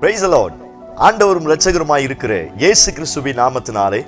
Price the Lord. ஆண்டவரும் இரட்சகருமாய் இருக்கிற இயேசு கிறிஸ்துவின் நாமத்தினாலே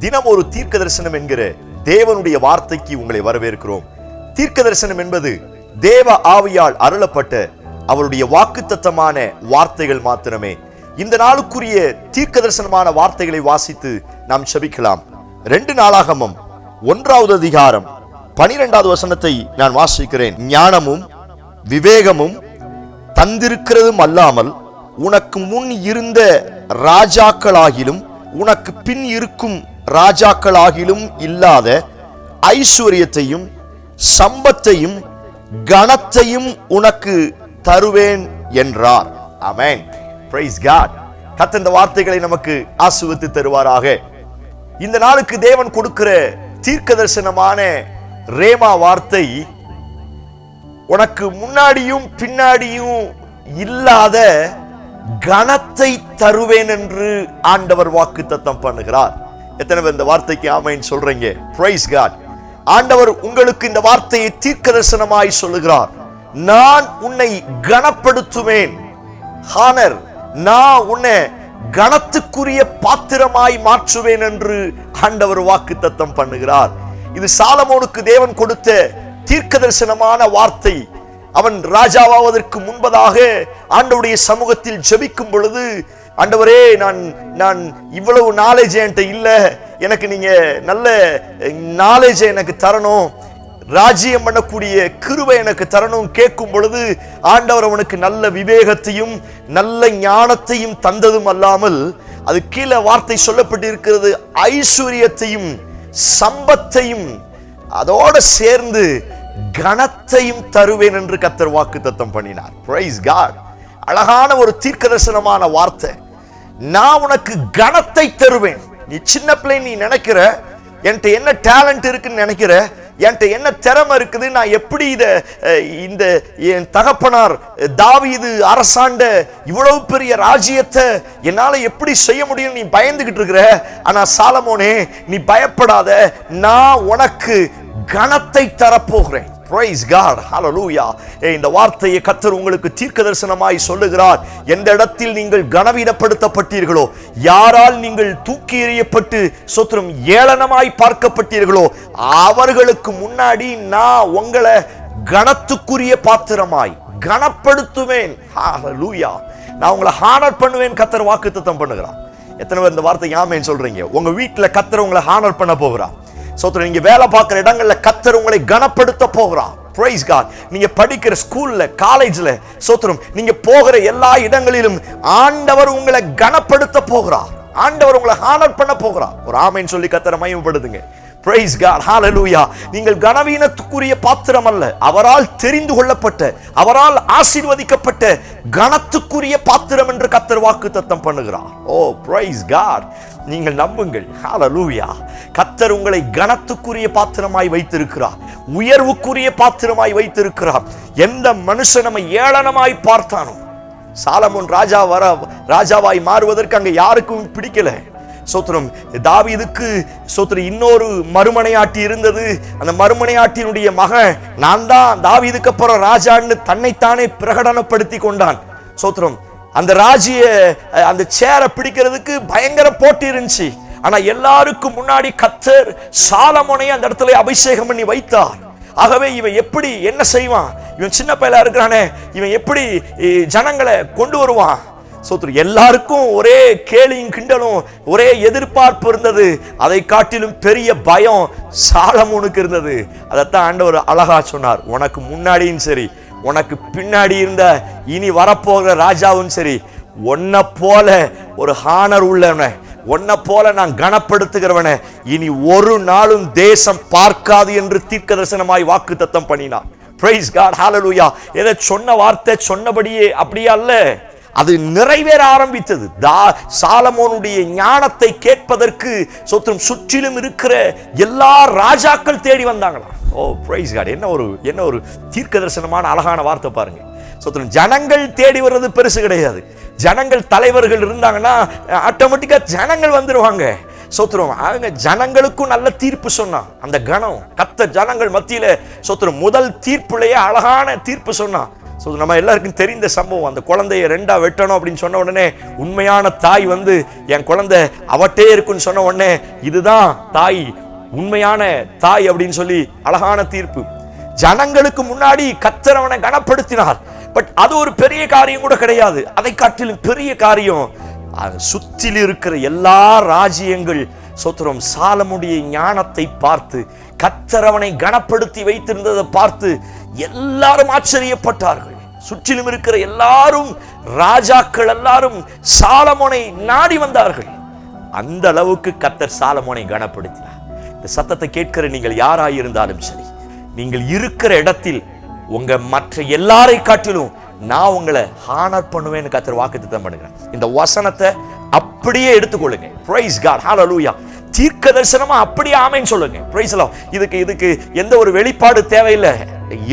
தினம் ஒரு தீர்க்க தரிசனம் என்கிற தேவனுடைய வார்த்தைக்கு உங்களை வரவேற்கிறோம். தீர்க்க தரிசனம் என்பது தேவ ஆவியால் அருளப்பட்ட அவருடைய வாக்குத்தத்தமான வார்த்தைகள் மாத்திரமே. இந்த நாளுக்குரிய தீர்க்க தரிசனமான வார்த்தைகளை வாசித்து நாம் செபிக்கலாம். 2 நாளாகமம் 1வது அதிகாரம் 12வது வசனத்தை நான் வாசிக்கிறேன். ஞானமும் விவேகமும் தந்திருக்கிறதும் அல்லாமல் உனக்கு முன் இருந்த ராஜாக்களாகிலும் உனக்கு பின் இருக்கும் ராஜாக்களாகிலும் இல்லாத ஐஸ்வர்யத்தையும் சம்பத்தையும் கனத்தையும் உனக்கு தருவேன் என்றார். ஆமென். Praise God. கர்த்தர் இந்த வார்த்தைகளை நமக்கு ஆசீர்வதித்து தருவாராக. இந்த நாளுக்கு தேவன் கொடுக்கிற தீர்க்க தரிசனமான ரேமா வார்த்தை, உனக்கு முன்னாடியும் பின்னாடியும் இல்லாத கனத்தை தருவேன் என்று ஆண்டவர் வாக்குத்தத்தம் பண்ணுகிறார். எத்தனை பேர் இந்த வார்த்தைக்கு ஆமென் சொல்றீங்க? Praise God. ஆண்டவர் உங்களுக்கு இந்த வார்த்தையை தீர்க்க தரிசனமாய் சொல்லுகிறார். நான் உன்னை கனப்படுத்துவேன். ஹானர், நான் உன்னை கனத்துக்குரிய பாத்திரமாய் மாற்றுவேன் என்று ஆண்டவர் வாக்குத்தத்தம் பண்ணுகிறார். இது சாலமோனுக்கு தேவன் கொடுத்த தீர்க்க தரிசனமான வார்த்தை. அவன் ராஜாவாவதற்கு முன்பதாக ஆண்டவருடைய சமூகத்தில் ஜெபிக்கும் பொழுது, ஆண்டவரே, நான் இவ்வளவு நாலேஜ் என்கிட்ட இல்ல, எனக்கு நீங்க நல்ல நாலேஜ் எனக்கு தரணும், ராஜ்யம் பண்ணக்கூடிய கிருபை எனக்கு தரணும் கேட்கும் பொழுது ஆண்டவர் அவனுக்கு நல்ல விவேகத்தையும் நல்ல ஞானத்தையும் தந்ததும் அல்லாமல், அது கீழே வார்த்தை சொல்லப்பட்டிருக்கிறது, ஐஸ்வர்யத்தையும் சம்பத்தையும் அதோட சேர்ந்து கனத்தையும் தருவேன் என்று கர்த்தர் வாக்குத்தத்தம் பண்ணினார். Praise God. அழகான ஒரு தீர்க்க தரிசனமான வார்த்தை. நான் உனக்கு கனத்தை தருவேன். நீ சின்ன பிள்ளை, நீ நினைக்கிற என்கிட்ட என்ன டேலண்ட் இருக்குன்னு நினைக்கிற, என்கிட்ட என்ன திறமை இருக்குது, நான் எப்படி இந்த என் தகப்பனார் தாவீது அரசாண்ட இவ்வளவு பெரிய ராஜ்யத்தை என்னால எப்படி செய்ய முடியும் நீ பயந்துகிட்டு இருக்கிற. ஆனா சாலமோனே, நீ பயப்படாத, நான் உனக்கு கனத்தை தரப்போகிறேன். Praise God. Hallelujah. இந்த வார்த்தையை கர்த்தர் உங்களுக்கு தீர்க்க தரிசனமாய் சொல்லுகிறார். எந்த இடத்தில் நீங்கள் கனவீனப்படுத்தப்பட்டீர்களோ, யாரால் நீங்கள் தூக்கி எறியப்பட்டு சொத்திரம் ஏளனமாய் பார்க்கப்பட்டீர்களோ, அவர்களுக்கு முன்னாடி நான் உங்களை கனத்துக்குரிய பாத்திரமாய் கனப்படுத்துவேன். Hallelujah. நான் உங்களை ஹானர் பண்ணுவேன் கர்த்தர் வாக்குத்தத்தம் பண்ணுகிறார். எத்தனை பேர் இந்த வார்த்தை ஆமென் சொல்றீங்க? உங்க வீட்டுல கர்த்தர் உங்களை ஹானர் பண்ண போகிறார். சோத்திரம், நீங்க வேலை பார்க்கிற இடங்கள்ல கர்த்தர் உங்களை கனப்படுத்த போகிறார். Praise God. நீங்க படிக்கிற ஸ்கூல்ல, காலேஜ்ல, சோத்திரம், நீங்க போகிற எல்லா இடங்களிலும் ஆண்டவர் உங்களை கனப்படுத்த போகிறார். ஆண்டவர் உங்களை ஹானர் பண்ண போகிறார். ஒரு ஆமென் சொல்லி கர்த்தரை மகிமைப்படுத்துங்க. Price God. ஹalleluya. நீங்கள் கனவீனத்துக்குரிய பாத்திரம் அல்ல, அவரால் தெரிந்து கொள்ளப்பட்ட, அவரால் ஆசீர்வதிக்கப்பட்ட கனத்துக்குரிய பாத்திரம் என்று கர்த்தர் வாக்குத்தத்தம் பண்ணுகிறார். ஓ பிரைஸ் காட். நீங்கள் நம்புங்கள். ஹalleluya. கர்த்தர் உங்களை கனத்துக்குரிய பாத்திரமாய் வைத்திருக்கிறார், உயர்வுக்குரிய பாத்திரமாய் வைத்திருக்கிறார். எந்த மனுஷன் நம்ம ஏளனமாய் பார்த்தானோ, சாலமோன் ராஜாவாய் மாறுவதற்கு அங்க யாருக்கும் பிடிக்கல. சோத்திரம், தாவீதுக்கு சோத்திரம் இன்னொரு மறுமனையாட்டி இருந்தது. அந்த மறுமனையாட்டினுடைய மகன், நான் தான் தாவீதுக்கு அப்புறம் ராஜான்னு தன்னைத்தானே பிரகடனப்படுத்தி கொண்டான். சோத்திரம், அந்த ராஜ்ய அந்த சேரை பிடிக்கிறதுக்கு பயங்கர போட்டி இருந்துச்சு. ஆனா எல்லாருக்கும் முன்னாடி கர்த்தர் சாலமோனை அந்த இடத்துல அபிஷேகம் பண்ணி வைத்தார். ஆகவே இவன் எப்படி என்ன செய்வான், இவன் சின்ன பையலா இருக்கிறானே, இவன் எப்படி ஜனங்களை கொண்டு வருவான். சோத்ரு, எல்லாருக்கும் ஒரே கேலியும் கிண்டலும் ஒரே எதிர்பார்ப்பு இருந்தது. அதை காட்டிலும் பெரிய பயம் சாலமோனுக்கு இருந்தது. அதைத்தான் ஆண்டவர் அழகா சொன்னார், உனக்கு முன்னாடியும் சரி, உனக்கு பின்னாடி இருந்த இனி வரப்போகிற ராஜாவும் சரி, உன்னை போல ஒரு ஹானர் உள்ளவன, உன்னை போல நான் கனப்படுத்துகிறவன இனி ஒரு நாளும் தேசம் பார்க்காது என்று தீர்க்க தரிசனமாய் வாக்குத்தத்தம் பண்ணினார். Praise God. ஹalleluya. எதை சொன்ன வார்த்தை சொன்னபடியே அப்படியே அல்ல, அது நிறைவேற ஆரம்பித்தது. சாலமோனுடைய ஞானத்தை கேட்பதற்கு சொத்திரம் சுற்றிலும் இருக்கிற எல்லா ராஜாக்கள் தேடி வந்தாங்களாம். ஓ பிரைஸ் காட். என்ன ஒரு தீர்க்க தரிசனமான அழகான வார்த்தை பாருங்க. சொத்திரம், ஜனங்கள் தேடி வர்றது பெருசு கிடையாது. ஜனங்கள் தலைவர்கள் இருந்தாங்கன்னா ஆட்டோமேட்டிக்கா ஜனங்கள் வந்துருவாங்க. சோத்திரம், அவங்க ஜனங்களுக்கும் நல்ல தீர்ப்பு சொன்னான். அந்த கணம் கர்த்தர் ஜனங்கள் மத்தியில சோத்திரம் முதல் தீர்ப்புலயே அழகான தீர்ப்பு சொன்னான். நம்ம எல்லாருக்கும் தெரிந்த சம்பவம். அந்த குழந்தைய 2ஆ வெட்டணும் அப்படின்னு சொன்ன உடனே உண்மையான தாய் வந்து என் குழந்தை அவட்டே இருக்குன்னு சொன்ன உடனே இதுதான் தாய், உண்மையான தாய் அப்படின்னு சொல்லி அழகான தீர்ப்பு. ஜனங்களுக்கு முன்னாடி கர்த்தர் அவனை கனப்படுத்தினார். பட் அது ஒரு பெரிய காரியம் கூட கிடையாது. அதை காட்டிலும் பெரிய காரியம், சுற்றில் இருக்கிற எல்லா ராஜ்யங்கள் சோத்திரம் சாலமுடைய ஞானத்தை பார்த்து கர்த்தர் அவனை கனப்படுத்தி வைத்திருந்ததை பார்த்து எல்லாரும் ஆச்சரியப்பட்டார்கள். சுற்றிலும் இருக்கிற எல்லாரும், ராஜாக்கள் எல்லாரும் சாலமோனை நாடி வந்தார்கள். அந்த அளவுக்கு கர்த்தர் சாலமோனை கனப்படுத்தினார். இந்த சத்தத்தை கேட்கிற நீங்கள் யாராயிருந்தாலும் சரி, நீங்கள் இருக்கிற இடத்தில் உங்க மற்ற எல்லாரை காட்டிலும் நான் உங்களை ஹானர் பண்ணுவேன்னு கர்த்தர் வாக்குத்தத்தம் பண்ணுகிறேன். இந்த வசனத்தை அப்படியே எடுத்துக்கொள்ளுங்க. பிரைஸ் காட், ஹல்லேலூயா. தீர்க்க தரிசனமா அப்படியே ஆமென் சொல்லுங்க. Price the Lord. இதுக்கு எந்த ஒரு வெளிப்பாடு தேவையில்லை.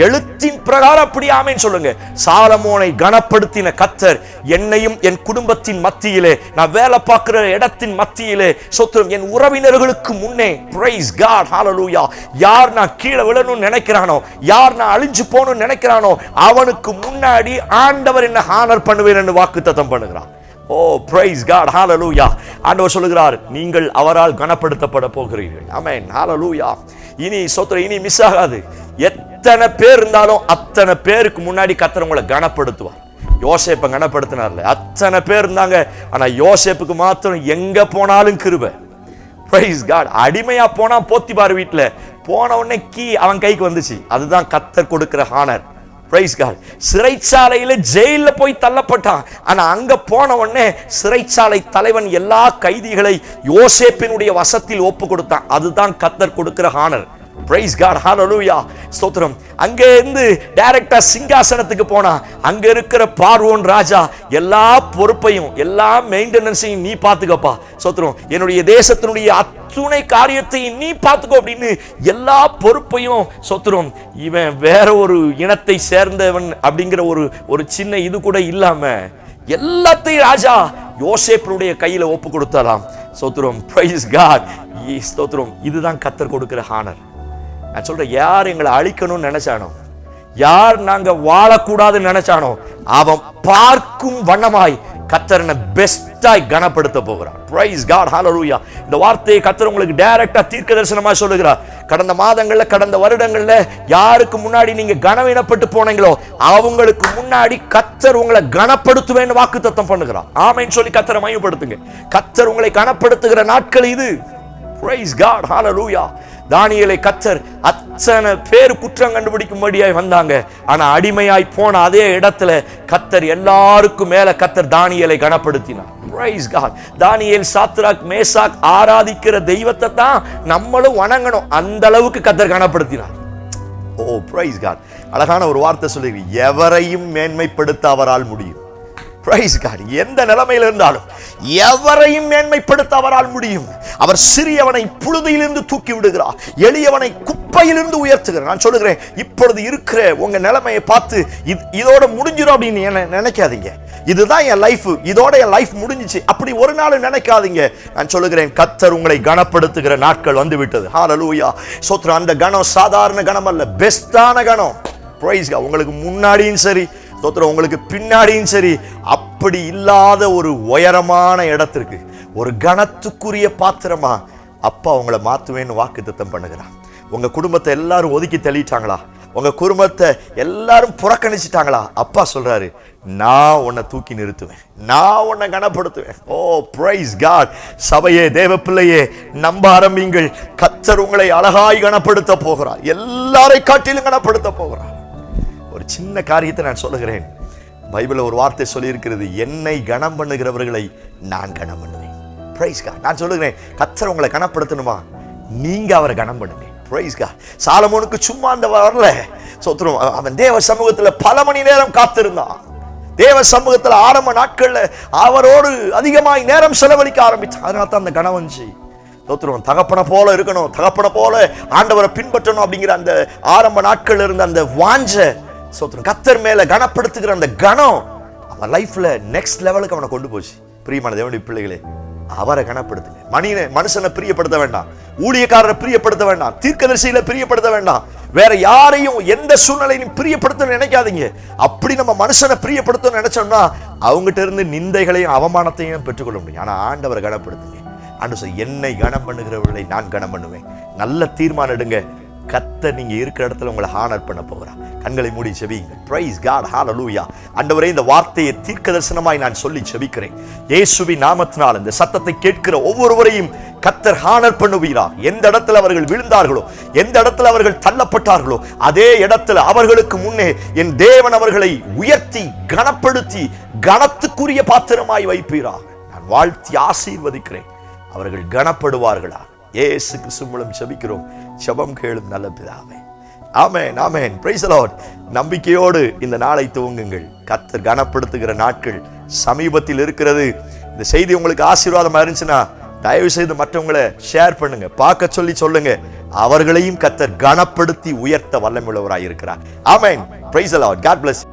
எழுத்தின் பிரகாரம் அப்படியே ஆமென் சொல்லுங்க. சாலமோனை கனப்படுத்தின கர்த்தர் என்னையும் என் குடும்பத்தின் மத்தியிலே, நான் வேலை பார்க்கிற இடத்தின் மத்தியிலே, சொத்தும் என் உறவினர்களுக்கு முன்னே, பிரைஸ் காட், ஹல்லேலூயா, யார் நான் கீழே விழணும்னு நினைக்கிறானோ, யார் நான் அழிஞ்சு போகணும்னு நினைக்கிறானோ, அவனுக்கு முன்னாடி ஆண்டவர் என்ன ஹானர் பண்ணுவேன் என்று வாக்குத்தத்தம் பண்ணுகிறார். ஓ பிரைஸ் காட், ஹல்லேலூயா. ஆண்டவர் சொல்லுகிறார், நீங்கள் அவரால் கனப்படுத்தப்பட போகிறீர்கள். ஆமென், ஹல்லேலூயா. இனி சோத்திரம் இனி மிஸ் ஆகாது. எத்தனை பேர் இருந்தாலும் அத்தனை பேருக்கு முன்னாடி கர்த்தர் உங்களை கனப்படுத்துவார். யோசேப்பை கனப்படுத்தினார்ல, அத்தனை பேர் இருந்தாங்க. ஆனா யோசேப்புக்கு மாத்திரம் எங்க போனாலும் கிருபை. Praise God. அடிமையா போனா போத்திபார் வீட்டுல போன உடனே கீ அவன் கைக்கு வந்துச்சு. அதுதான் கர்த்தர் கொடுக்கிற ஹானர். Price God. சிறைச்சாலையில ஜெயில போய் தள்ளப்பட்டான். ஆனா அங்க போன உடனே சிறைச்சாலை தலைவன் எல்லா கைதிகளை யோசேப்பினுடைய வசத்தில் ஒப்பு கொடுத்தான். அதுதான் கர்த்தர் கொடுக்கிற ஹானர். பிரைஸ் காட், ஹல்லேலூயா, ஸ்தோத்திரம். அங்க இருந்து டைரக்டா சிங்காசனத்துக்கு போனா அங்க இருக்கிற பார்வோன் ராஜா எல்லா பொறுப்பையும் எல்லா மெயின்டெனன்ஸையும் நீ பாத்துக்கப்பா, ஸ்தோத்திரம். என்னுடைய தேசத்தினுடைய அத்துணை காரியத்தை நீ பாத்துக்கோ அப்படின்னு எல்லா பொறுப்பையும், ஸ்தோத்திரம். இவன் வேற ஒரு இனத்தை சேர்ந்தவன் அப்படிங்கிற ஒரு சின்ன இது கூட இல்லாம எல்லாத்தையும் ராஜா யோசேப்பினுடைய கையில ஒப்பு கொடுத்தாராம். ஸ்தோத்திரம், பிரைஸ் காட், ஸ்தோத்திரம். இதுதான் கர்த்தர் கொடுக்கிற ஹானர். நான் சொல்றேன், யார் எங்களை அழிக்கணும்னு நினைச்சானோ, யார் நாங்க வாழக்கூடாதுன்னு நினைச்சானோ, அவன் பார்க்கும் வண்ணமாய் கர்த்தரனை பெஸ்டாய் கனப்படுத்த போகிறார். பிரைஸ் காட், ஹல்லேலூயா. இந்த வார்த்தையை கர்த்தர் உங்களுக்கு டைரக்டா தீர்க்க தரிசனமா சொல்லுகிறார். கடந்த மாதங்கள்ல, கடந்த வருடங்கள்ல யாருக்கு முன்னாடி நீங்க கனவீனப்பட்டு போனீங்களோ அவங்களுக்கு முன்னாடி கர்த்தர் உங்களை கனப்படுத்துவேன்னு வாக்குத்தத்தம் பண்ணுகிறார். ஆமென் சொல்லி கர்த்தரை மையப்படுத்துங்க. கர்த்தர் உங்களை கனப்படுத்துகிற நாட்கள் இது. பிரைஸ் காட், ஹல்லேலூயா. தானியேலை கர்த்தர் அத்தனை பேர் குற்றம் கண்டுபிடிக்கும்படியாய் வந்தாங்க. ஆனா அடிமையாய் போன அதே இடத்துல கர்த்தர் எல்லாருக்கும் மேல கர்த்தர் தானியேலை கனப்படுத்தினார். Praise God. Daniel, Shadrach, Meshach ஆராதிக்கிற தெய்வத்தை தான் நம்மளும் வணங்கணும். அந்த அளவுக்கு கர்த்தர் கனப்படுத்தினார். ஓ பிரைஸ் காட். அழகான ஒரு வார்த்தை சொல்லுங்க, எவரையும் மேன்மைப்படுத்த அவரால் முடியும். Praise God. எந்த நிலைமையில் இருந்தாலும் எவரையும் மேன்மைப்படுத்த அவரால் முடியும். அவர் சிறியவனை புழுதியிலிருந்து தூக்கி விடுகிறார், எளியவனை குப்பையிலிருந்து உயர்த்துகிறார். நான் சொல்லுகிறேன், இப்பொழுது இருக்கிற உங்க நிலைமையை பார்த்து இதோட முடிஞ்சிடும் அப்படின்னு நினைக்காதீங்க. இதுதான் என் லைஃப், இதோட என் லைஃப் முடிஞ்சிச்சு அப்படி ஒரு நாள் நினைக்காதீங்க. நான் சொல்லுகிறேன், கர்த்தர் உங்களை கனப்படுத்துகிற நாட்கள் வந்து விட்டது. ஹல்லேலூயா, ஸ்தோத்திரம். அந்த கனம் சாதாரண கனம் அல்ல, பெஸ்டான கனம். Praise God. உங்களுக்கு முன்னாடியும் சரி, ஸ்தோத்திரம், உங்களுக்கு பின்னாடியும் சரி, அப்படி இல்லாத ஒரு உயரமான இடத்திற்கு, ஒரு கனத்துக்குரிய பாத்திரமா அப்பா உங்களை மாத்துவேன்னு வாக்குத்தத்தம் பண்ணுகிறார். உங்க குடும்பத்தை எல்லாரும் ஒதுக்கி தள்ளிட்டாங்களா? உங்க குடும்பத்தை எல்லாரும் புறக்கணிச்சிட்டாங்களா? அப்பா சொல்றாரு, நான் உன்னை தூக்கி நிறுத்துவேன், நான் உன்னை கனப்படுத்துவேன். ஓ பிரைஸ் காட். சபையே, தேவ பிள்ளையே, நம்ப ஆரம்பிங்கள். கர்த்தர் உங்களை அழகாய் கனப்படுத்த போகிறார். எல்லாரை காட்டிலும் கனப்படுத்த போகிறார். ஒரு சின்ன காரியத்தை நான் சொல்லுகிறேன். பைபிள்ல ஒரு வார்த்தை சொல்லி இருக்கிறது, என்னை கனம் பண்ணுகிறவர்களை நான் கனம் பண்ணுவேன். Praise God. நான் சொல்லுகிறேன், கர்த்தர் உங்களை கனப்படுத்தணுமா, நீங்க அவரை கனம் பண்ணுங்க. Praise God. சாலமோனுக்கு சும்மா அந்த வரல, ஸ்தோத்திரம். அவன் தேவ சமூகத்துல பல மணி நேரம் காத்திருந்தான். தேவ சமூகத்துல ஆரம்ப நாட்கள்ல அவரோடு அதிகமாய் நேரம் செலவழிக்க ஆரம்பிச்சான். அதனால தான் அந்த கனம் வந்துச்சு. ஸ்தோத்திரம். தகப்பனை போல இருக்கணும், தகப்பனை போல ஆண்டவரை பின்பற்றணும் அப்படிங்கிற அந்த ஆரம்ப நாட்கள் இருந்த அந்த வாஞ்ச, ஸ்தோத்திரம், கர்த்தர் மேல கனப்படுத்துகிற அந்த கனம் அவன் லைஃப்ல நெக்ஸ்ட் லெவலுக்கு அவனை கொண்டு போச்சு. பிரியமான தேவனுடைய பிள்ளைகளே, அவரை கனப்படுத்துங்க. மனுஷனை பிரியப்படுத்த வேண்டாம், ஊழியக்காரரை பிரியப்படுத்த வேண்டாம், தீர்க்கதரிசிகளை பிரியப்படுத்த வேண்டாம், வேற யாரையும் எந்த சூழ்நிலையும் பிரியப்படுத்த நினைக்காதீங்க. அப்படி நம்ம மனுஷனை பிரியப்படுத்த நினைச்சோம்னா அவங்ககிட்ட இருந்து நிந்தைகளையும் அவமானத்தையும் பெற்றுக்கொள்ள முடியும். ஆனா ஆண்டவரை கனப்படுத்துங்க. ஆண்டவர் என்னை கனம் பண்ணுகிறவர்களை நான் கனம் பண்ணுவேன். நல்ல தீர்மானம் எடுங்க. கர்த்தர் நீங்க இருக்கிற இடத்துல உங்களை ஹானர் பண்ண போகிறார். கண்களை மூடி செபியுங்க. பிரைஸ் காட், ஹalleluya. ஆண்டவரே, இந்த வார்த்தையை தீர்க்க தரிசனமாய் நான் சொல்லி செபிக்கிறேன். இயேசுவின் நாமத்தினால் இந்த சத்தத்தை கேட்கிற ஒவ்வொருவரையும் கர்த்தர் ஹானர் பண்ணுவீரா. எந்த இடத்துல அவர்கள் விழுந்தார்களோ, எந்த இடத்துல அவர்கள் தள்ளப்பட்டார்களோ, அதே இடத்துல அவர்களுக்கு முன்னே என் தேவன் அவர்களை உயர்த்தி கனப்படுத்தி கனத்துக்குரிய பாத்திரமாய் வைப்பீரா. நான் வாழ்த்தி ஆசீர்வதிக்கிறேன். அவர்கள் கனப்படுவார்களா. இயேசு கிறிஸ்து மூலம் ஜெபிக்கிறோம். ஜெபம் கேளும் நல்ல பிதாவே. ஆமென், ஆமென். Praise the Lord. நம்பிக்கையோடு இந்த நாளை துவங்குங்கள். கர்த்தர் கனப்படுத்துகிற நாட்கள் சமீபத்தில் இருக்கிறது. இந்த செய்தி உங்களுக்கு ஆசீர்வாதமா இருந்துச்சுன்னா தயவு செய்து மற்றவங்களை ஷேர் பண்ணுங்க, பார்க்க சொல்லி சொல்லுங்க. அவர்களையும் கர்த்தர் கனப்படுத்தி உயர்த்த வல்லமையுள்ளவராய் இருக்கிறார். ஆமென். Praise the Lord. God plus.